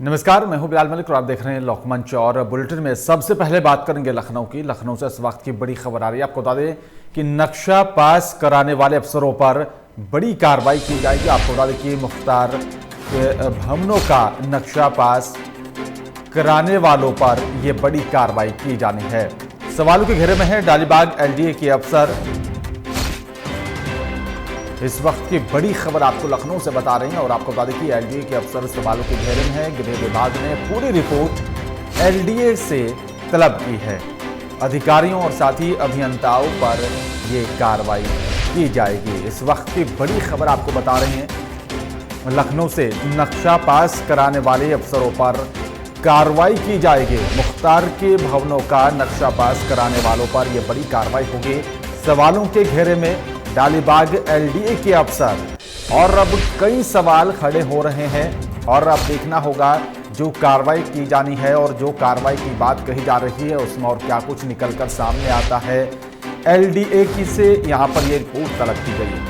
नमस्कार, मैं हूं बिलाल मलिक और आप देख रहे हैं लोकमंच। और बुलेटिन में सबसे पहले बात करेंगे लखनऊ की। लखनऊ से इस वक्त की बड़ी खबर आ रही है। आपको बता दें कि नक्शा पास कराने वाले अफसरों पर बड़ी कार्रवाई की जाएगी। आपको बता दें कि मुख्तार के भवनों का नक्शा पास कराने वालों पर यह बड़ी कार्रवाई की जानी है। सवालों के घेरे में है डालीबाग एलडीए के अफसर। इस वक्त की बड़ी खबर आपको लखनऊ से बता रहे हैं और आपको बता दें कि एलडीए के अफसर सवालों के घेरे में है। गृह विभाग ने पूरी रिपोर्ट एलडीए से तलब की है। अधिकारियों और साथ ही अभियंताओं पर यह कार्रवाई की जाएगी। इस वक्त की बड़ी खबर आपको बता रहे हैं लखनऊ से। नक्शा पास कराने वाले अफसरों पर कार्रवाई की जाएगी। मुख्तार के भवनों का नक्शा पास कराने वालों पर यह बड़ी कार्रवाई होगी। सवालों के घेरे में डालीबाग एलडीए के अफसर। और अब कई सवाल खड़े हो रहे हैं और अब देखना होगा जो कार्रवाई की जानी है और जो कार्रवाई की बात कही जा रही है उसमें और क्या कुछ निकलकर सामने आता है। एलडीए की से यहां पर यह रिपोर्ट तलब की गई है।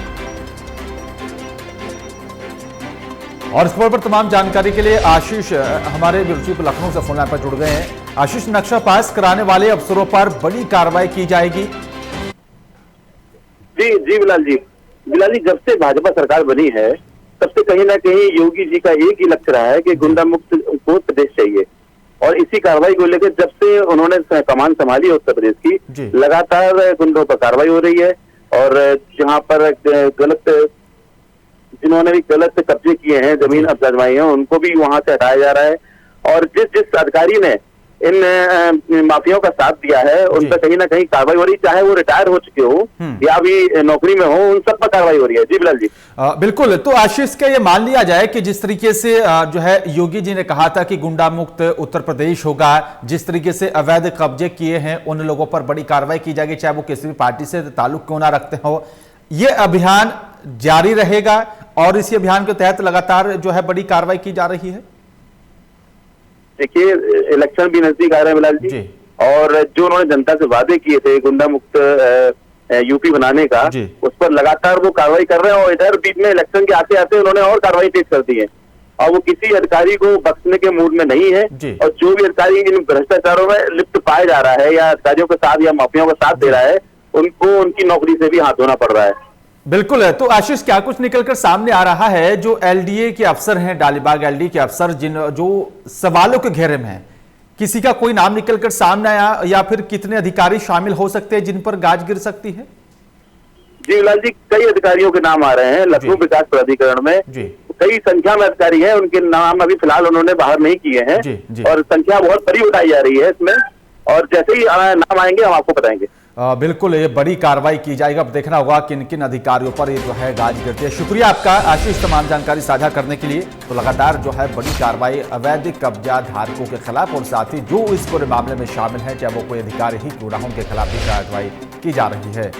और इस खबर पर तमाम जानकारी के लिए आशीष हमारे ब्यूरो लखनऊ से फोन लाइन पर जुड़ गए हैं। आशीष, नक्शा पास कराने वाले अफसरों पर बड़ी कार्रवाई की जाएगी। जी बिलाल जी, जब से भाजपा सरकार बनी है तब से कहीं ना कहीं योगी जी का एक ही लक्ष्य रहा है कि गुंडा मुक्त को प्रदेश चाहिए। और इसी कार्रवाई को लेकर जब से उन्होंने कमान संभाली उत्तर प्रदेश की, लगातार गुंडों पर कार्रवाई हो रही है। और जहां पर जिन्होंने भी गलत कब्जे किए हैं, जमीन अफजलवाई है, उनको भी वहां से हटाया जा रहा है। और जिस अधिकारी ने इन माफियाओं का साथ दिया है उन पर कहीं ना कहीं कार्रवाई हो रही, चाहे वो रिटायर हो चुके हो या भी नौकरी में हो, उन सब पर कार्रवाई हो रही है। जी बिलाल जी, बिल्कुल। तो आशीष, का ये मान लिया जाए कि जिस तरीके से जो है योगी जी ने कहा था कि गुंडा मुक्त उत्तर प्रदेश होगा, जिस तरीके से अवैध कब्जे किए हैं उन लोगों पर बड़ी कार्रवाई की जाएगी, चाहे वो किसी भी पार्टी से ताल्लुक क्यों ना रखते हो। ये अभियान जारी रहेगा और इसी अभियान के तहत लगातार जो है बड़ी कार्रवाई की जा रही है। देखिए, इलेक्शन भी नजदीक आ रहे हैं बिलाल जी, और जो उन्होंने जनता से वादे किए थे गुंडा मुक्त यूपी बनाने का, उस पर लगातार वो कार्रवाई कर रहे हैं। और इधर बीच में इलेक्शन के आते आते उन्होंने और कार्रवाई तेज कर दी है और वो किसी अधिकारी को बख्शने के मूड में नहीं है। और जो भी अधिकारी इन भ्रष्टाचारों में लिप्त पाया जा रहा है या अधिकारियों के साथ या माफियाओं का साथ दे रहा है, उनको उनकी नौकरी से भी हाथ धोना पड़ रहा है। बिल्कुल है। तो आशीष, क्या कुछ निकलकर सामने आ रहा है जो एलडीए के अफसर हैं, डालीबाग एलडीए के अफसर जो सवालों के घेरे में हैं, किसी का कोई नाम निकलकर सामने आया या फिर कितने अधिकारी शामिल हो सकते हैं जिन पर गाज गिर सकती है? जी बिलाल जी, कई अधिकारियों के नाम आ रहे हैं। लखनऊ विकास प्राधिकरण में कई संख्या में अधिकारी हैं, उनके नाम अभी फिलहाल उन्होंने बाहर नहीं किए हैं और संख्या बहुत बड़ी बताई जा रही है इसमें। और जैसे ही नाम आएंगे हम आपको बताएंगे। बिल्कुल, ये बड़ी कार्रवाई की जाएगी। अब देखना होगा किन किन अधिकारियों पर ये जो है गाज गिरती है। शुक्रिया आपका आशीष, तमाम जानकारी साझा करने के लिए। तो लगातार जो है बड़ी कार्रवाई अवैध कब्जा धारकों के खिलाफ और साथ ही जो इस पूरे मामले में शामिल है, चाहे वो कोई अधिकारी ही क्यों ना हो, उनके खिलाफ भी कार्रवाई की जा रही है।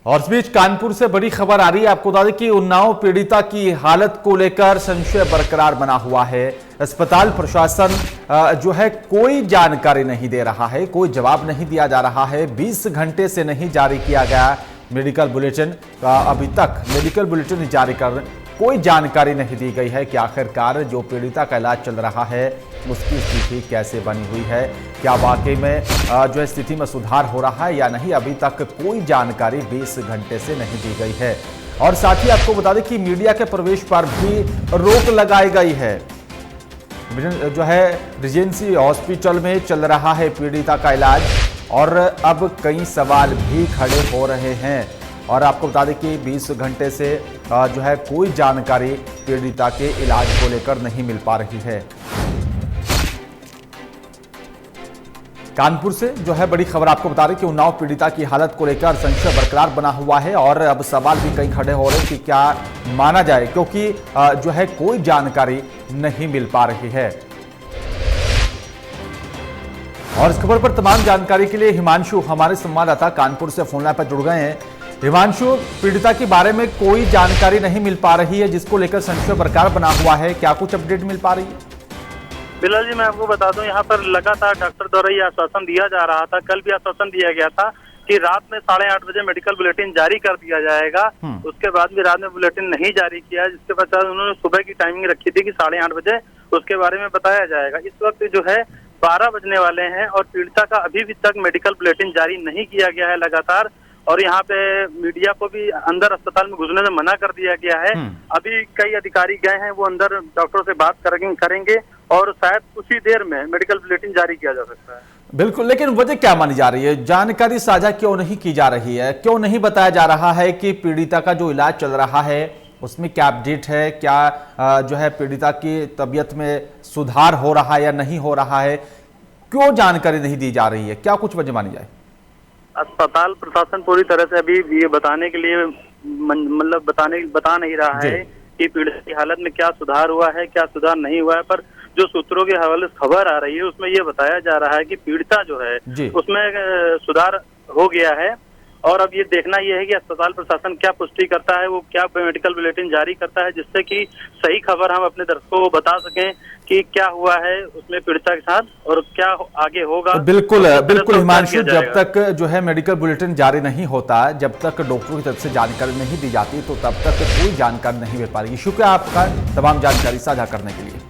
और इस बीच कानपुर से बड़ी खबर आ रही है। आपको बता दें कि उन्नाव पीड़िता की हालत को लेकर संशय बरकरार बना हुआ है। अस्पताल प्रशासन जो है कोई जानकारी नहीं दे रहा है, कोई जवाब नहीं दिया जा रहा है। 20 घंटे से नहीं जारी किया गया मेडिकल बुलेटिन। अभी तक मेडिकल बुलेटिन जारी कर कोई जानकारी नहीं दी गई है कि आखिरकार जो पीड़िता का इलाज चल रहा है उसकी स्थिति कैसे बनी हुई है, क्या वाकई में जो है स्थिति में सुधार हो रहा है या नहीं। अभी तक कोई जानकारी 20 घंटे से नहीं दी गई है। और साथ ही आपको बता दें कि मीडिया के प्रवेश पर भी रोक लगाई गई है। जो है रिजेंसी हॉस्पिटल में चल रहा है पीड़िता का इलाज और अब कई सवाल भी खड़े हो रहे हैं। और आपको बता दें कि 20 घंटे से जो है कोई जानकारी पीड़िता के इलाज को लेकर नहीं मिल पा रही है। कानपुर से जो है बड़ी खबर आपको बता रही कि उन्नाव पीड़िता की हालत को लेकर संशय बरकरार बना हुआ है और अब सवाल भी कई खड़े हो रहे हैं कि क्या माना जाए, क्योंकि जो है कोई जानकारी नहीं मिल पा रही है। और इस खबर पर तमाम जानकारी के लिए हिमांशु हमारे संवाददाता कानपुर से फोन लाइन पर जुड़ गए हैं। हिमांशु, पीड़िता के बारे में कोई जानकारी नहीं मिल पा रही है जिसको लेकर संशय बरकरार बना हुआ है, क्या कुछ अपडेट मिल पा रही है? बिलाल जी, मैं आपको बता दूं, यहाँ पर लगातार डॉक्टर द्वारा ये आश्वासन दिया जा रहा था। कल भी आश्वासन दिया गया था कि रात में 8:30 बजे मेडिकल बुलेटिन जारी कर दिया जाएगा। उसके बाद भी रात में बुलेटिन नहीं जारी किया, जिसके पश्चात उन्होंने सुबह की टाइमिंग रखी थी कि 8:30 बजे उसके बारे में बताया जाएगा। इस वक्त जो है 12 बजने वाले हैं और पीड़िता का अभी भी तक मेडिकल बुलेटिन जारी नहीं किया गया है लगातार। और यहाँ पे मीडिया को भी अंदर अस्पताल में घुसने से मना कर दिया गया है। अभी कई अधिकारी गए हैं, वो अंदर डॉक्टरों से बात करेंगे और शायद कुछ ही देर में मेडिकल बुलेटिन जारी किया जा सकता है। बिल्कुल, लेकिन वजह क्या मानी जा रही है? जानकारी साझा क्यों नहीं की जा रही है? क्यों नहीं बताया जा रहा है कि पीड़िता का जो इलाज चल रहा है उसमें क्या अपडेट है? क्या जो है पीड़िता की तबीयत में सुधार हो रहा है या नहीं हो रहा है? क्यों जानकारी नहीं दी जा रही है? क्या कुछ वजह मानी जाए? अस्पताल प्रशासन पूरी तरह से अभी ये बताने के लिए मतलब बता नहीं रहा है कि पीड़ित की हालत में क्या सुधार हुआ है, क्या सुधार नहीं हुआ है। पर जो सूत्रों के हवाले से खबर आ रही है उसमें ये बताया जा रहा है कि पीड़िता जो है उसमें सुधार हो गया है। और अब ये देखना यह है कि अस्पताल प्रशासन क्या पुष्टि करता है, वो क्या मेडिकल बुलेटिन जारी करता है, जिससे कि सही खबर हम अपने दर्शकों को बता सकें कि क्या हुआ है उसमें पीड़िता के साथ और क्या आगे होगा। बिल्कुल बिल्कुल हिमांशु, जब तक जो है मेडिकल बुलेटिन जारी नहीं होता, जब तक डॉक्टरों की तरफ से जानकारी नहीं दी जाती, तो तब तक कोई जानकारी नहीं मिल पाएगी। शुक्रिया आपका तमाम जानकारी साझा करने के लिए।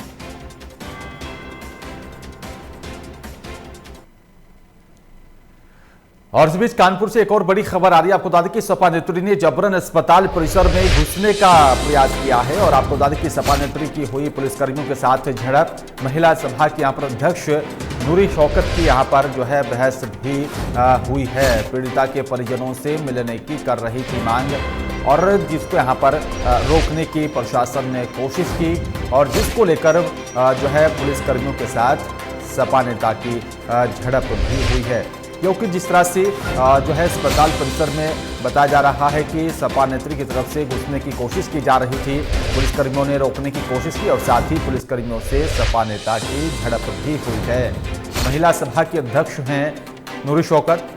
और इस बीच कानपुर से एक और बड़ी खबर आ रही है। आपको बता दें कि सपा नेत्री ने जबरन अस्पताल परिसर में घुसने का प्रयास किया है और आपको बता दें कि सपा नेत्री की हुई पुलिसकर्मियों के साथ झड़प, महिला सभा की यहां पर अध्यक्ष नूरी शौकत की यहां पर जो है बहस भी हुई है। पीड़िता के परिजनों से मिलने की कर रही थी मांग और जिसको यहां पर रोकने की प्रशासन ने कोशिश की और जिसको लेकर जो है पुलिसकर्मियों के साथ सपा नेता की झड़प भी हुई है। क्योंकि जिस तरह से जो है अस्पताल परिसर में बताया जा रहा है कि सपा नेत्री की तरफ से घुसने की कोशिश की जा रही थी, पुलिसकर्मियों ने रोकने की कोशिश की और साथ ही पुलिसकर्मियों से सपा नेता की झड़प भी हुई है। महिला सभा के अध्यक्ष हैं नूरी शौकत।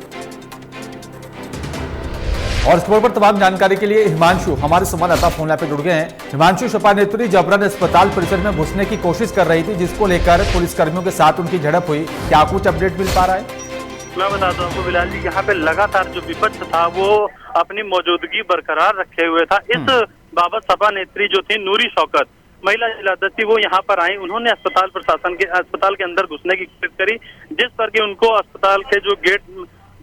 और इस खबर पर तमाम जानकारी के लिए हिमांशु हमारे संवाददाता फोन लाइन पे जुड़ गए हैं। हिमांशु, सपा नेत्री जबरन अस्पताल परिसर में घुसने की कोशिश कर रही थी, जिसको लेकर पुलिसकर्मियों के साथ उनकी झड़प हुई, क्या कुछ अपडेट मिल पा रहा है? मैं बताता हूँ आपको बिलाल जी, यहाँ पे लगातार जो विपक्ष था वो अपनी मौजूदगी बरकरार रखे हुए था। इस बाबत सपा नेत्री जो थी नूरी शौकत, महिला जिलाध्यक्ष, वो यहाँ पर आई। उन्होंने अस्पताल के अंदर घुसने की कोशिश करी, जिस पर कि उनको अस्पताल के जो गेट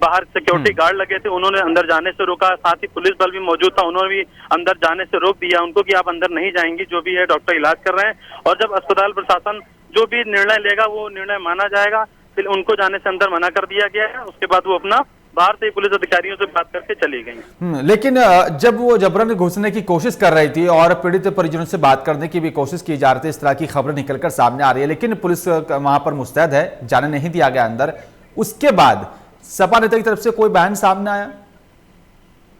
बाहर सिक्योरिटी गार्ड लगे थे उन्होंने अंदर जाने से रोका। साथ ही पुलिस बल भी मौजूद था, उन्होंने भी अंदर जाने से रोक दिया उनको कि आप अंदर नहीं जाएंगी, जो भी है डॉक्टर इलाज कर रहे हैं। और जब अस्पताल प्रशासन जो भी निर्णय लेगा वो निर्णय माना जाएगा। फिर उनको जाने से अंदर मना कर दिया गया है। उसके बाद वो अपना बाहर से पुलिस अधिकारियों से बात करके चली गई। लेकिन जब वो जबरन घुसने की कोशिश कर रही थी और पीड़ित परिजनों से बात करने की भी कोशिश की जा रही थी, इस तरह की खबर निकलकर सामने आ रही है, लेकिन पुलिस वहां पर मुस्तैद है, जाने नहीं दिया गया अंदर। उसके बाद सपा नेता की तरफ से कोई बयान सामने आया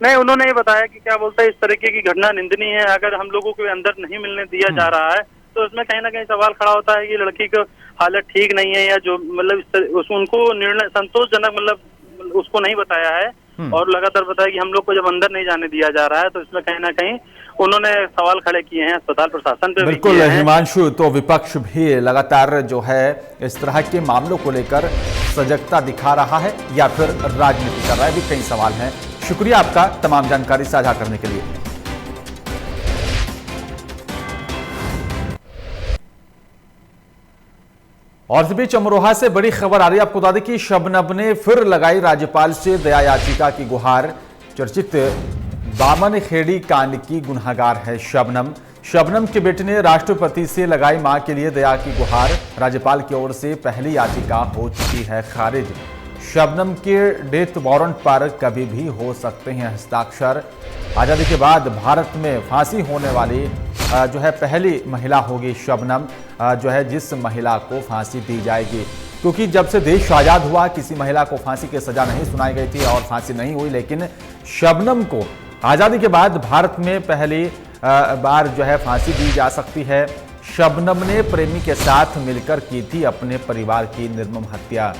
नहीं? उन्होंने ये बताया कि क्या बोलता है, इस तरीके की घटना निंदनीय है। अगर हम लोगों को अंदर नहीं मिलने दिया जा रहा है तो इसमें कहीं ना कहीं सवाल खड़ा होता है कि लड़की की हालत ठीक नहीं है या जो मतलब उनको निर्णय संतोषजनक मतलब उसको नहीं बताया है और लगातार बताया कि हम लोग को जब अंदर नहीं जाने दिया जा रहा है, तो इसमें कहीं ना कहीं उन्होंने सवाल खड़े किए हैं अस्पताल प्रशासन पे। बिल्कुल हिमांशु, तो विपक्ष भी लगातार जो है इस तरह के मामलों को लेकर सजगता दिखा रहा है या फिर राजनीति कर रहा है, भी कई सवाल हैं। शुक्रिया आपका तमाम जानकारी साझा करने के लिए। और इस बीच अमरोहा से बड़ी खबर आ रही है। आपको बता दें कि शबनम ने फिर लगाई राज्यपाल से दया याचिका की गुहार। चर्चित बामन खेड़ी कांड की गुनहगार है शबनम के बेटे ने राष्ट्रपति से लगाई मां के लिए दया की गुहार। राज्यपाल की ओर से पहली याचिका हो चुकी है खारिज। शबनम के डेथ वारंट पर कभी भी हो सकते हैं हस्ताक्षर। आजादी के बाद भारत में फांसी होने वाली जो है पहली महिला होगी शबनम, जो है जिस महिला को फांसी दी जाएगी, क्योंकि जब से देश आजाद हुआ किसी महिला को फांसी की सजा नहीं सुनाई गई थी और फांसी नहीं हुई, लेकिन शबनम को आजादी के बाद भारत में पहली बार जो है फांसी दी जा सकती है। शबनम ने प्रेमी के साथ मिलकर की थी अपने परिवार की निर्मम हत्या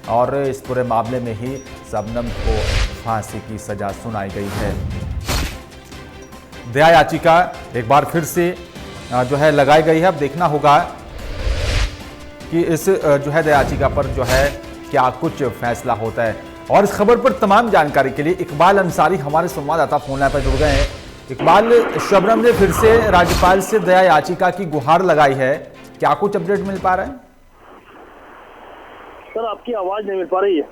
और इस पूरे मामले में ही शबनम को फांसी की सजा सुनाई गई है। दया याचिका एक बार फिर से जो है लगाई गई है। अब देखना होगा कि इस जो है दया याचिका पर जो है क्या कुछ फैसला होता है। और इस खबर पर तमाम जानकारी के लिए इकबाल अंसारी हमारे संवाददाता फोन लाइन पर जुड़ गए हैं। इकबाल, शबनम ने फिर से राज्यपाल से दया याचिका की गुहार लगाई है, क्या कुछ अपडेट मिल पा रहा है? सर, आपकी आवाज नहीं मिल पा रही है।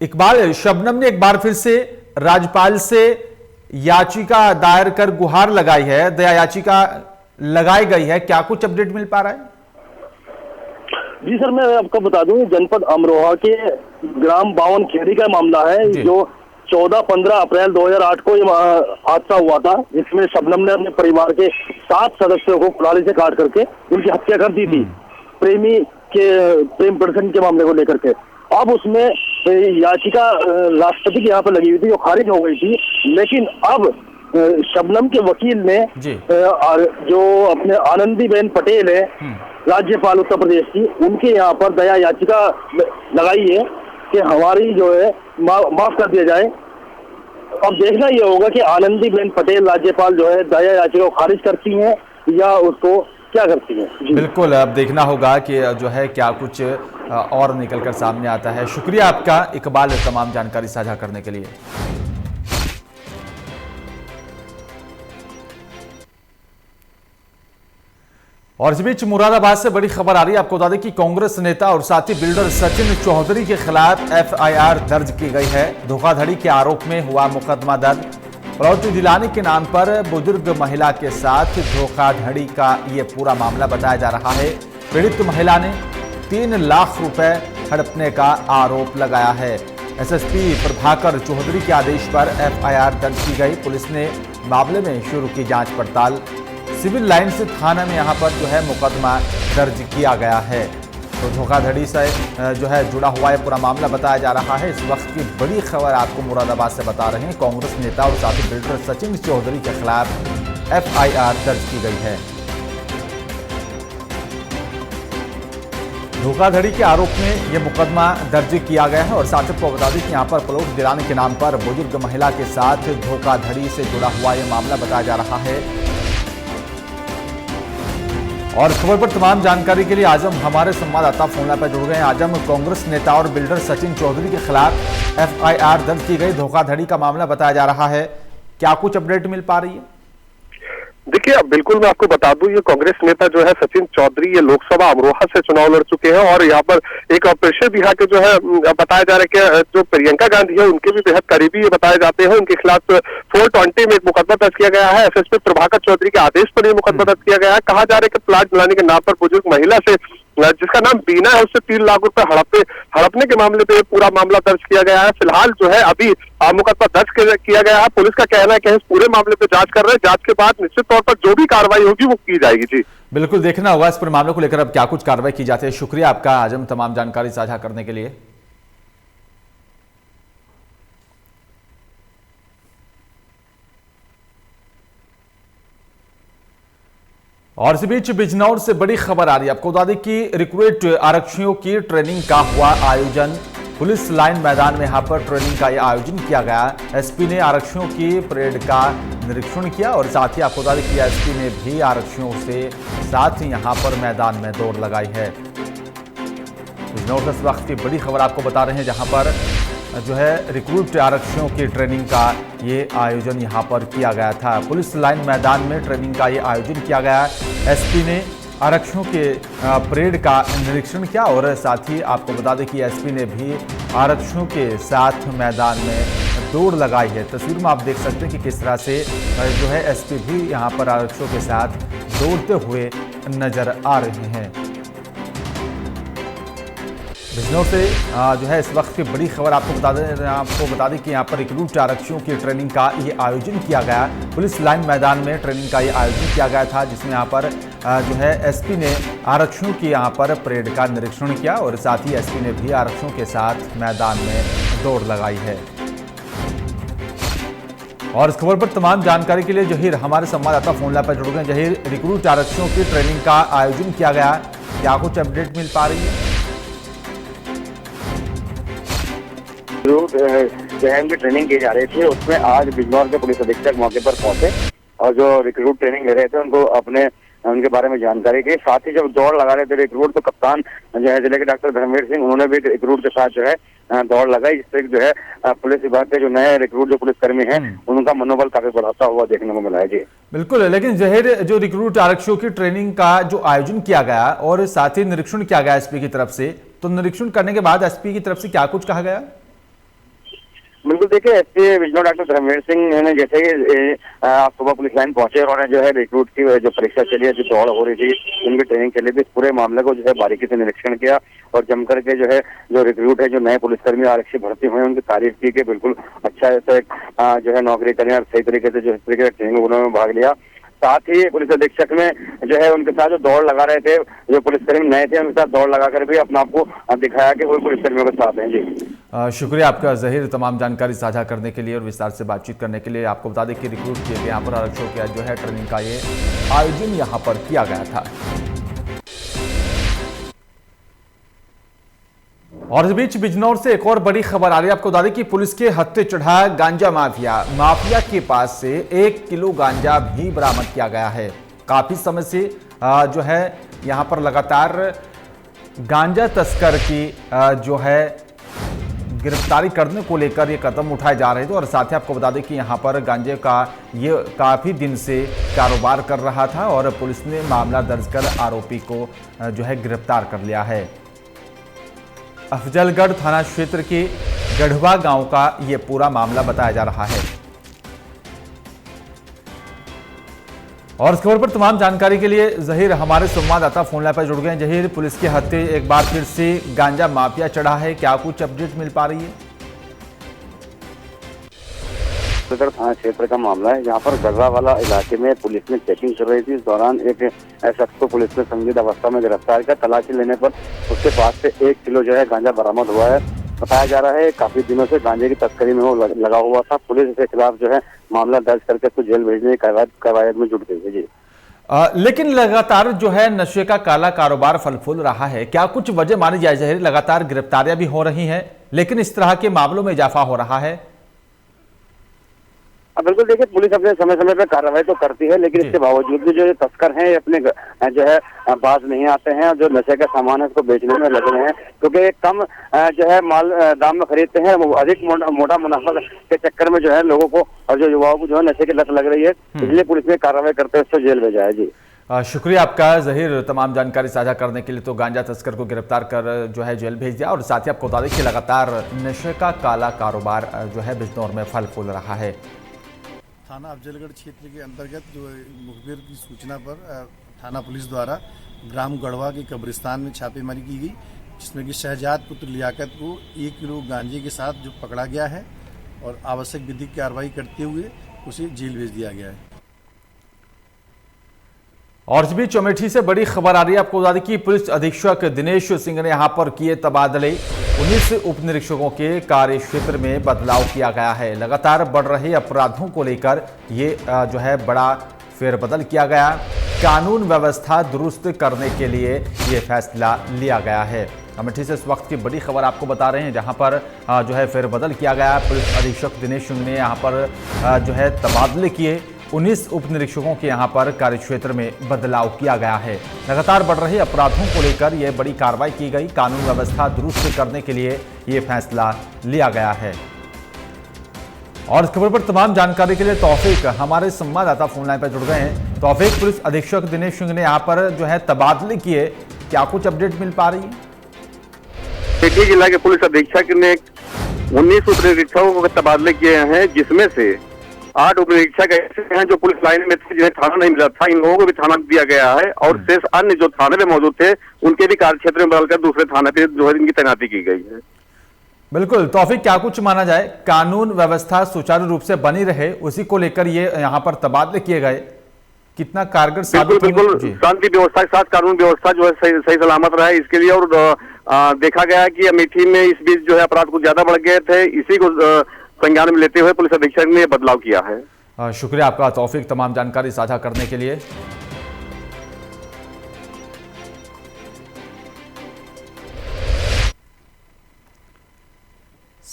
इकबाल, शबनम ने एक बार फिर से राज्यपाल से याचिका दायर कर गुहार लगाई है, दया याचिका लगाई गई है, क्या कुछ अपडेट मिल पा रहा है? जी सर, मैं आपको बता दूं, जनपद अमरोहा के ग्राम बावन खेड़ी का मामला है जो 14-15 अप्रैल 2008 को ये हादसा हुआ था, जिसमें शबनम ने अपने परिवार के 7 सदस्यों को कुल्हाड़ी से काट करके उनकी हत्या कर दी थी, प्रेम प्रदर्शन के मामले को लेकर के। अब उसमें याचिका राष्ट्रपति के यहाँ पर लगी हुई थी, जो खारिज हो गई थी, लेकिन अब शबनम के वकील ने जो अपने आनंदीबेन पटेल है, राज्यपाल उत्तर प्रदेश की, उनके यहाँ पर दया याचिका लगाई है कि हमारी जो है माफ कर दिया जाए। अब देखना ये होगा कि आनंदीबेन पटेल राज्यपाल जो है दया याचिका को खारिज करती हैं या उसको क्या करती हैं। बिल्कुल, अब देखना होगा कि जो है क्या कुछ और निकलकर सामने आता है। शुक्रिया आपका इकबाल, तमाम जानकारी साझा करने के लिए। और इस बीच मुरादाबाद से बड़ी खबर आ रही है। आपको बता दें कि कांग्रेस नेता और साथी बिल्डर सचिन चौधरी के खिलाफ एफआईआर दर्ज की गई है। धोखाधड़ी के आरोप में हुआ मुकदमा दर्ज। प्लॉट दिलाने के नाम पर बुजुर्ग महिला के साथ धोखाधड़ी का ये पूरा मामला बताया जा रहा है। पीड़ित महिला ने 3 लाख रुपए हड़पने का आरोप लगाया है। एसएसपी प्रभाकर चौधरी के आदेश पर एफआईआर दर्ज की गई। पुलिस ने मामले में शुरू की जांच पड़ताल। सिविल लाइन से थाना में यहाँ पर जो है मुकदमा दर्ज किया गया है। तो धोखाधड़ी से जो है जुड़ा हुआ ये पूरा मामला बताया जा रहा है। इस वक्त की बड़ी खबर आपको मुरादाबाद से बता रहे हैं। कांग्रेस नेता और साथी बिल्डर सचिन चौधरी के खिलाफ एफआईआर दर्ज की गई है। धोखाधड़ी के आरोप में यह मुकदमा दर्ज किया गया है। और साथ ही बता दें कि यहाँ पर प्लॉट दिलाने के नाम पर बुजुर्ग महिला के साथ धोखाधड़ी से जुड़ा हुआ यह मामला बताया जा रहा है। और खबर पर तमाम जानकारी के लिए आजम हमारे संवाददाता फोन लाइन पर जुड़ गए हैं। आजम, कांग्रेस नेता और बिल्डर सचिन चौधरी के खिलाफ एफआईआर दर्ज की गई, धोखाधड़ी का मामला बताया जा रहा है, क्या कुछ अपडेट मिल पा रही है? देखिए, अब बिल्कुल मैं आपको बता दूं, ये कांग्रेस नेता जो है सचिन चौधरी, ये लोकसभा अमरोहा से चुनाव लड़ चुके हैं और यहाँ पर एक ऑपरेशन भी यहाँ के जो है बताया जा रहा है कि जो प्रियंका गांधी है उनके भी बेहद करीबी ये बताए जाते हैं। उनके खिलाफ 420 में एक मुकदमा दर्ज किया गया है। एसएसपी प्रभाकर चौधरी के आदेश पर यह मुकदमा दर्ज किया गया है। कहा जा रहा है कि प्लाट दिलाने के नाम पर बुजुर्ग महिला से, जिसका नाम बीना है, उससे 3 लाख रुपए हड़पने के मामले पे पूरा मामला दर्ज किया गया है। फिलहाल जो है अभी मुकदमा दर्ज किया गया है। पुलिस का कहना है कि इस पूरे मामले पे जांच कर रहे हैं। जांच के बाद निश्चित तौर पर जो भी कार्रवाई होगी वो की जाएगी। जी बिल्कुल, देखना होगा इस पूरे मामले को लेकर अब क्या कुछ कार्रवाई की जाती है। शुक्रिया आपका आजम, तमाम जानकारी साझा करने के लिए। और इस बीच बिजनौर से बड़ी खबर आ रही है। आपको बता दें कि रिक्रूट आरक्षियों की ट्रेनिंग का हुआ आयोजन। पुलिस लाइन मैदान में यहाँ पर ट्रेनिंग का यह आयोजन किया गया। एसपी ने आरक्षियों की परेड का निरीक्षण किया और साथ ही आपको बता दें कि एसपी ने भी आरक्षियों से साथ ही यहाँ पर मैदान में दौड़ लगाई है। बिजनौर से इस वक्त की बड़ी खबर आपको बता रहे हैं, जहाँ पर जो है रिक्रूट आरक्षियों की ट्रेनिंग का ये आयोजन यहाँ पर किया गया था। पुलिस लाइन मैदान में ट्रेनिंग का ये आयोजन किया गया। एसपी ने आरक्षियों के परेड का निरीक्षण किया और साथ ही आपको बता दें कि एसपी ने भी आरक्षियों के साथ मैदान में दौड़ लगाई है। तस्वीर में आप देख सकते हैं कि किस तरह से जो है एसपी भी यहाँ पर आरक्षियों के साथ दौड़ते हुए नजर आ रहे हैं। बिजनौर से जो है इस वक्त की बड़ी खबर आपको बता दें कि यहाँ पर रिक्रूट आरक्षियों की ट्रेनिंग का ये आयोजन किया गया। पुलिस लाइन मैदान में ट्रेनिंग का ये आयोजन किया गया था, जिसमें यहाँ पर जो है एसपी ने आरक्षियों की यहाँ पर परेड का निरीक्षण किया और साथ ही एसपी ने भी आरक्षियों के साथ मैदान में दौड़ लगाई है। और इस खबर पर तमाम जानकारी के लिए जहीर हमारे संवाददाता फोन लाइन पर जुड़ गए। जहीर, रिक्रूट आरक्षियों की ट्रेनिंग का आयोजन किया गया, क्या कुछ अपडेट मिल पा रही है? जो जहम की ट्रेनिंग की जा रही थी, उसमें आज बिजनौर के पुलिस अधीक्षक मौके पर पहुंचे और जो रिक्रूट ट्रेनिंग ले रहे थे उनको अपने उनके बारे में जानकारी की। साथ ही जब दौड़ लगा रहे थे रिक्रूट, तो कप्तान जो है जिले के डॉक्टर धर्मवीर सिंह, उन्होंने भी रिक्रूट के साथ जो है दौड़ लगाई, जिससे जो है पुलिस विभाग के जो नए रिक्रूट जो पुलिसकर्मी हैं उनका मनोबल काफी बढ़ाता हुआ देखने को मिला है। जी बिल्कुल, लेकिन जहीर जो रिक्रूट आरक्षियों की ट्रेनिंग का जो आयोजन किया गया और साथ ही निरीक्षण किया गया एसपी की तरफ से, तो निरीक्षण करने के बाद एसपी की तरफ से क्या कुछ कहा गया? बिल्कुल, देखिए एसपी विजनौर डॉक्टर धर्मवीर सिंह ने जैसे ही सुबह पुलिस लाइन पहुंचे, उन्होंने जो है रिक्रूट की जो परीक्षा चली है, जो दौड़ हो रही थी, उनकी ट्रेनिंग चली थी, पूरे मामले को जो है बारीकी से निरीक्षण किया और जम करके जो है जो रिक्रूट है, जो नए पुलिसकर्मी आरक्षी भर्ती हुए, उनकी तारीफ की कि बिल्कुल अच्छा ऐसे जो है नौकरी करें और सही तरीके से जो इस तरीके की ट्रेनिंग उन्होंने भाग लिया। साथ ही पुलिस अधीक्षक में जो है उनके साथ जो दौड़ लगा रहे थे, जो पुलिसकर्मी नए थे, उनके साथ दौड़ लगाकर भी अपने आप को दिखाया कि वो पुलिसकर्मियों के साथ हैं। जी शुक्रिया आपका जहीर, तमाम जानकारी साझा करने के लिए और विस्तार से बातचीत करने के लिए। आपको बता दें कि रिक्रूट किए गए यहाँ पर आरक्षकों का जो है ट्रेनिंग का ये आयोजन यहाँ पर किया गया था। और इस बीच बिजनौर से एक और बड़ी खबर आ रही है। आपको बता दें कि पुलिस के हत्थे चढ़ा गांजा माफिया के पास से 1 किलो गांजा भी बरामद किया गया है। काफी समय से जो है यहां पर लगातार गांजा तस्कर की जो है गिरफ्तारी करने को लेकर ये कदम उठाए जा रहे थे और साथ ही आपको बता दें कि यहाँ पर गांजे का ये काफ़ी दिन से कारोबार कर रहा था और पुलिस ने मामला दर्ज कर आरोपी को जो है गिरफ्तार कर लिया है। अफजलगढ़ थाना क्षेत्र के गढ़वा गांव का ये पूरा मामला बताया जा रहा है। और इस खबर पर तमाम जानकारी के लिए जहीर हमारे संवाददाता फोन लाइन पर जुड़ गए हैं। जहीर, पुलिस के हत्थे एक बार फिर से गांजा माफिया चढ़ा है, क्या कुछ अपडेट मिल पा रही है? थाना क्षेत्र का मामला है, जहां पर गढ़वा वाला इलाके में पुलिस ने चेकिंग कर रही थी। इस दौरान एक शख्स को पुलिस ने संदिग्ध अवस्था में गिरफ्तार किया। तलाशी लेने पर उसके पास से 1 किलो जो है गांजा बरामद हुआ है। बताया जा रहा है काफी दिनों से गांजे की तस्करी में वो लगा हुआ था। पुलिस इसके खिलाफ जो है मामला दर्ज करके उसको जेल भेजने की कवायद में जुट गई है। जी लेकिन लगातार जो है नशे का काला कारोबार फल फूल रहा है, क्या कुछ वजह मानी जाए? जहीर लगातार गिरफ्तारियां भी हो रही हैं, लेकिन इस तरह के मामलों में इजाफा हो रहा है। बिल्कुल, देखिए पुलिस अपने समय समय पर कार्रवाई तो करती है, लेकिन इसके बावजूद भी जो तस्कर हैं अपने जो है बाज नहीं आते हैं और जो नशे का सामान है उसको बेचने में लगे हैं, क्योंकि कम जो है माल दाम में खरीदते हैं, वो अधिक मोटा मुनाफा के चक्कर में जो है लोगों को और जो युवाओं को जो है नशे की लत लग रही है, इसलिए पुलिस ने कार्रवाई करते हुए उसको जेल भेजा है। जी शुक्रिया आपका जहीर, तमाम जानकारी साझा करने के लिए। तो गांजा तस्कर को गिरफ्तार कर जो है जेल भेज दिया और साथ ही आपको बता दें कि लगातार नशे का काला कारोबार जो है बिजनौर में फल फूल रहा है। थाना अफजलगढ़ क्षेत्र के अंतर्गत जो मुखबिर की सूचना पर थाना पुलिस द्वारा ग्राम गढ़वा के कब्रिस्तान में छापेमारी की गई, जिसमें कि शहजाद पुत्र लियाकत को 1 किलो गांजे के साथ जो पकड़ा गया है और आवश्यक विधिक कार्रवाई करते हुए उसे जेल भेज दिया गया है। और इस बीच अमेठी से बड़ी खबर आ रही है। आपको बता दें कि पुलिस अधीक्षक दिनेश सिंह ने यहां पर किए तबादले। 19 उप निरीक्षकों के कार्य क्षेत्र में बदलाव किया गया है। लगातार बढ़ रहे अपराधों को लेकर ये जो है बड़ा फेरबदल किया गया। कानून व्यवस्था दुरुस्त करने के लिए ये फैसला लिया गया है। अमेठी से इस वक्त की बड़ी खबर आपको बता रहे हैं, जहां पर जो है फेरबदल किया गया। पुलिस अधीक्षक दिनेश सिंह ने यहाँ पर जो है तबादले किए। 19 उप निरीक्षकों के यहाँ पर कार्यक्षेत्र में बदलाव किया गया है। लगातार बढ़ रहे अपराधों को लेकर यह बड़ी कार्रवाई की गई। कानून व्यवस्था दुरुस्त करने के लिए यह फैसला लिया गया है। और इस खबर पर तमाम जानकारी के लिए तौफीक हमारे संवाददाता फोन लाइन पर जुड़ गए हैं। तौफीक, पुलिस अधीक्षक दिनेश सिंह ने यहाँ पर जो है तबादले किए, क्या कुछ अपडेट मिल पा रही है? पेटी जिला के पुलिस अधीक्षक ने 19 उप निरीक्षकों के तबादले किए हैं, जिसमें से 8 उप निरीक्षक ऐसे हैं जो पुलिस लाइन में थे, जिन्हें थाना नहीं मिला था। इन लोगों को भी थाना दिया गया है और शेष अन्य जो थाने में मौजूद थे उनके भी कार्य क्षेत्र में बदलकर दूसरे थाने पे जो है इनकी तैनाती की गई है। बिल्कुल तौफीक, क्या कुछ माना जाए कानून व्यवस्था सुचारू रूप से बनी रहे, उसी को लेकर ये यहाँ पर तबादले किए गए, कितना कारगर साबित? बिल्कुल शांति व्यवस्था के साथ कानून व्यवस्था जो है सही सलामत रहा है, इसके लिए। और देखा गया कि अमेठी में इस बीच जो है अपराध कुछ ज्यादा बढ़ गए थे, इसी को संज्ञान में लेते हुए पुलिस अधीक्षक ने बदलाव किया है। शुक्रिया आपका तौफीक, तमाम जानकारी साझा करने के लिए।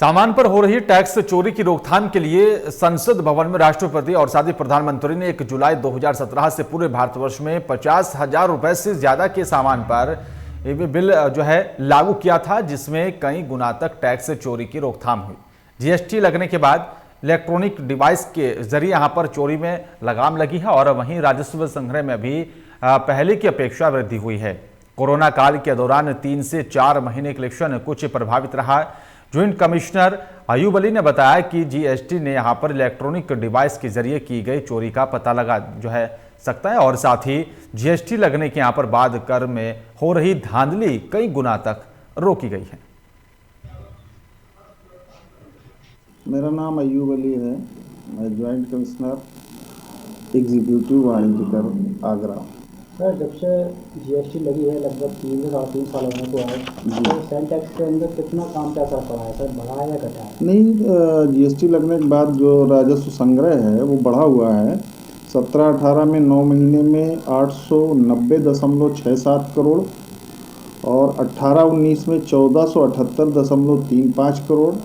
सामान पर हो रही टैक्स चोरी की रोकथाम के लिए संसद भवन में राष्ट्रपति और साथ ही प्रधानमंत्री ने 1 जुलाई 2017 से पूरे भारतवर्ष में 50,000 रुपए से ज्यादा के सामान पर बिल जो है लागू किया था, जिसमें कई गुना तक टैक्स चोरी की रोकथाम हुई। जीएसटी लगने के बाद इलेक्ट्रॉनिक डिवाइस के जरिए यहां पर चोरी में लगाम लगी है और वहीं राजस्व संग्रह में भी पहले की अपेक्षा वृद्धि हुई है। कोरोना काल के दौरान 3 से 4 महीने कलेक्शन कुछ प्रभावित रहा। ज्वाइंट कमिश्नर अयूब अली ने बताया कि जीएसटी ने यहां पर इलेक्ट्रॉनिक डिवाइस के जरिए की गई चोरी का पता लगा सकता है और साथ ही जीएसटी लगने के यहां पर बाद कर में हो रही धांधली कई गुना तक रोकी गई है। मेरा नाम अयूब अली है, मैं ज्वाइंट कमिश्नर एग्जीक्यूटिव वाणिज्य कर आगरा। सर, जब से जीएसटी लगी है लगभग 3 से 3.5 साल होने को है, तो सेल टैक्स के अंदर कितना काम क्या असर पड़ा है सर, बढ़ा है या घटा है? नहीं, जीएसटी लगने के बाद जो राजस्व संग्रह है वो बढ़ा हुआ है। 17-18 में 9 महीने में 890.67 करोड़ और 18-19 में 1478.35 करोड़,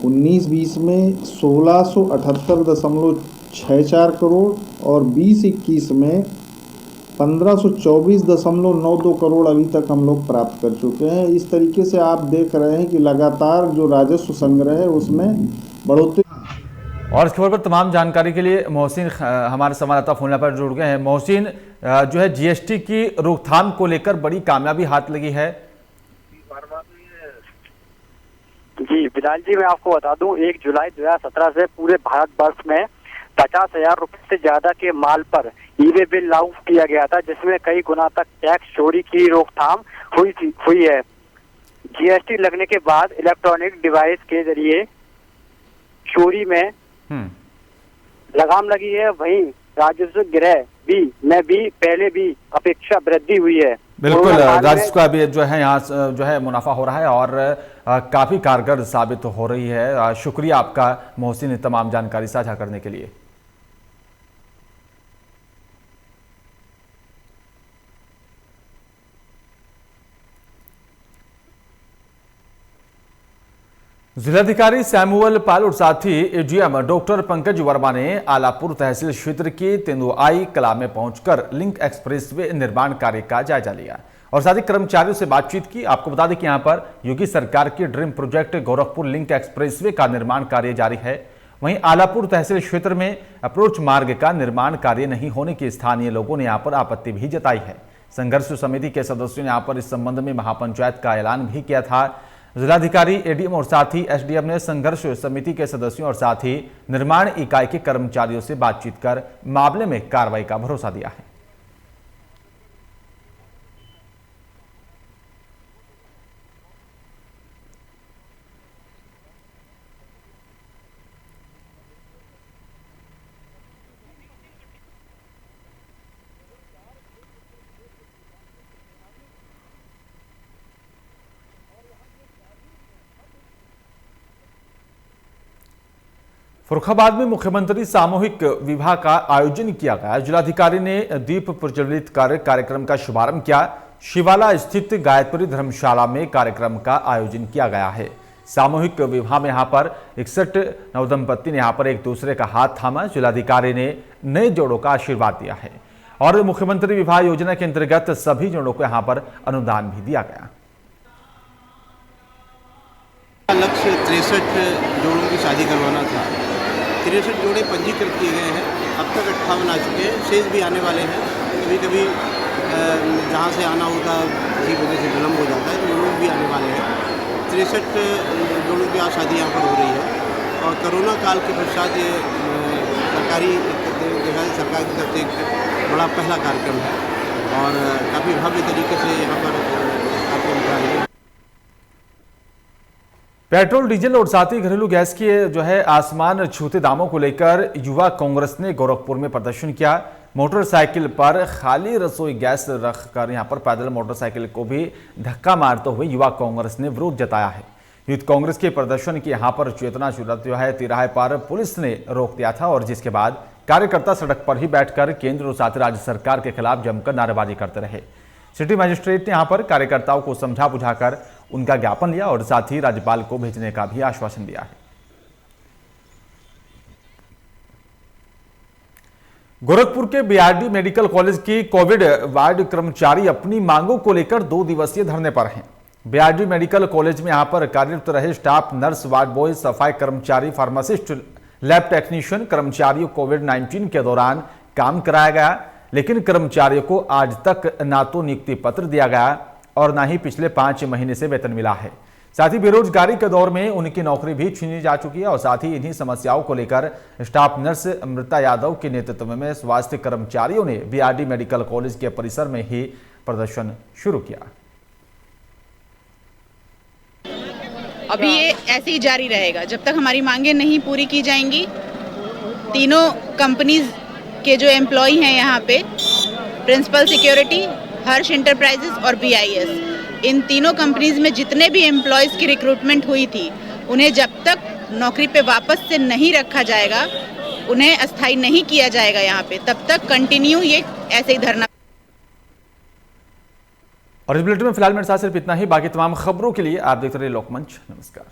19-20 में 1678.64 करोड़ और 20-21 में 1524.92 करोड़ अभी तक हम लोग प्राप्त कर चुके हैं। इस तरीके से आप देख रहे हैं कि लगातार जो राजस्व संग्रह है उसमें बढ़ोतरी। और इस खबर पर तमाम जानकारी के लिए मोहसिन हमारे संवाददाता फोन पर जुड़ गए हैं। मोहसिन, जो है जीएसटी की रोकथाम को लेकर बड़ी कामयाबी हाथ लगी है। जी बिलाल जी, मैं आपको बता दूं 1 जुलाई 2017 से पूरे भारतवर्ष में 50,000 रुपए से ज्यादा के माल पर ई-वे बिल लागू किया गया था, जिसमें कई गुना तक टैक्स चोरी की रोकथाम हुई है। जीएसटी लगने के बाद इलेक्ट्रॉनिक डिवाइस के जरिए चोरी में लगाम लगी है। वहीं राजस्व गृह में भी पहले भी अपेक्षा वृद्धि हुई है। बिल्कुल, राजस्व का भी जो है यहाँ जो है मुनाफा हो रहा है और काफी कारगर साबित हो रही है। शुक्रिया आपका मोहसिन तमाम जानकारी साझा करने के लिए। जिलाधिकारी सैमुअल पाल और साथी एडीएम डॉक्टर पंकज वर्मा ने आलापुर तहसील क्षेत्र के तेंदुआई कला में पहुंचकर लिंक एक्सप्रेसवे निर्माण कार्य का जायजा लिया और साथ ही कर्मचारियों से बातचीत की। आपको बता दें कि यहां पर योगी सरकार की dream project Gorakhpur link expressway का निर्माण कार्य जारी है। वहीं आलापुर तहसील क्षेत्र में अप्रोच मार्ग का निर्माण कार्य नहीं होने की स्थानीय लोगों ने यहां पर आपत्ति भी जताई है। संघर्ष समिति के सदस्यों ने यहां पर इस संबंध में महापंचायत का ऐलान भी किया था। जिलाधिकारी एडीएम और साथ ही एसडीएम ने संघर्ष समिति के सदस्यों और साथ ही निर्माण इकाई के कर्मचारियों से बातचीत कर मामले में कार्रवाई का भरोसा दिया है। फर्रुखाबाद में मुख्यमंत्री सामूहिक विवाह का आयोजन किया गया। जिलाधिकारी ने दीप प्रज्वलित कर कार्यक्रम का शुभारंभ किया। शिवाला स्थित गायत्री धर्मशाला में कार्यक्रम का आयोजन किया गया है। सामूहिक विवाह में यहां पर 61 नवदंपति ने यहां पर एक दूसरे का हाथ थामा। जिलाधिकारी ने नए जोड़ों का आशीर्वाद दिया है और मुख्यमंत्री विवाह योजना के अंतर्गत सभी जोड़ों को यहां पर अनुदान भी दिया गया। लक्ष्य 63 जोड़ों की शादी करवाना था। 63 जोड़े पंजीकृत किए गए हैं, अब तक 58 आ चुके हैं, शेष भी आने वाले हैं। कभी कभी जहाँ से आना होता किसी वजह से विलम्ब हो जाता है, तो लोग भी आने वाले हैं। 63 जोड़ों की आज शादी यहाँ पर हो रही है और कोरोना काल के पश्चात ये सरकारी सरकार की तरफ से एक बड़ा पहला कार्यक्रम है और काफ़ी भव्य तरीके से यहाँ पर कार्यक्रम हो रही है। पेट्रोल डीजल और साथ ही घरेलू गैस के जो है आसमान छूते दामों को लेकर युवा कांग्रेस ने गोरखपुर में प्रदर्शन किया। मोटरसाइकिल पर खाली रसोई गैस रखकर यहां पर पैदल मोटरसाइकिल को भी धक्का मारते हुए युवा कांग्रेस ने विरोध जताया है। यूथ कांग्रेस के प्रदर्शन की यहां पर चेतना सूरत जो है तिराहे पर पुलिस ने रोक दिया था और जिसके बाद कार्यकर्ता सड़क पर ही बैठकर केंद्र और साथ राज्य सरकार के खिलाफ जमकर नारेबाजी करते रहे। सिटी मजिस्ट्रेट ने यहां पर कार्यकर्ताओं को समझा बुझाकर उनका ज्ञापन लिया और साथ ही राज्यपाल को भेजने का भी आश्वासन दिया है। गोरखपुर के बीआरडी मेडिकल कॉलेज की कोविड वार्ड कर्मचारी अपनी मांगों को लेकर 2 दिवसीय धरने पर हैं। बीआरडी मेडिकल कॉलेज में यहां पर कार्यरत रहे स्टाफ, नर्स, वार्ड बॉय, सफाई कर्मचारी, फार्मासिस्ट, लैब टेक्नीशियन कर्मचारियों कोविड-19 के दौरान काम कराया गया, लेकिन कर्मचारियों को आज तक ना तो नियुक्ति पत्र दिया गया और ना ही पिछले 5 महीने से वेतन मिला है। साथ ही बेरोजगारी के दौर में उनकी नौकरी भी छीनी जा चुकी है और साथ ही इन्हीं समस्याओं को लेकर स्टाफ नर्स अमृता यादव के नेतृत्व में स्वास्थ्य कर्मचारियों ने बीआरडी मेडिकल कॉलेज के परिसर में ही प्रदर्शन शुरू किया। अभी ये ऐसे ही जारी रहेगा जब तक हमारी मांगे नहीं पूरी की जाएंगी। तीनों कंपनीज के जो एम्प्लॉय हैं यहाँ पे, प्रिंसिपल सिक्योरिटी, हर्ष इंटरप्राइजेस और बीआईएस, इन तीनों कंपनीज में जितने भी एम्प्लॉयज की रिक्रूटमेंट हुई थी, उन्हें जब तक नौकरी पे वापस से नहीं रखा जाएगा, उन्हें अस्थायी नहीं किया जाएगा यहाँ पे, तब तक कंटिन्यू ये ऐसे ही धरना। और इस बुलेटिन में फिलहाल मेरे साथ सिर्फ इतना ही। बाकी तमाम खबरों के लिए आप देखते रहिए लोकमंच। नमस्कार।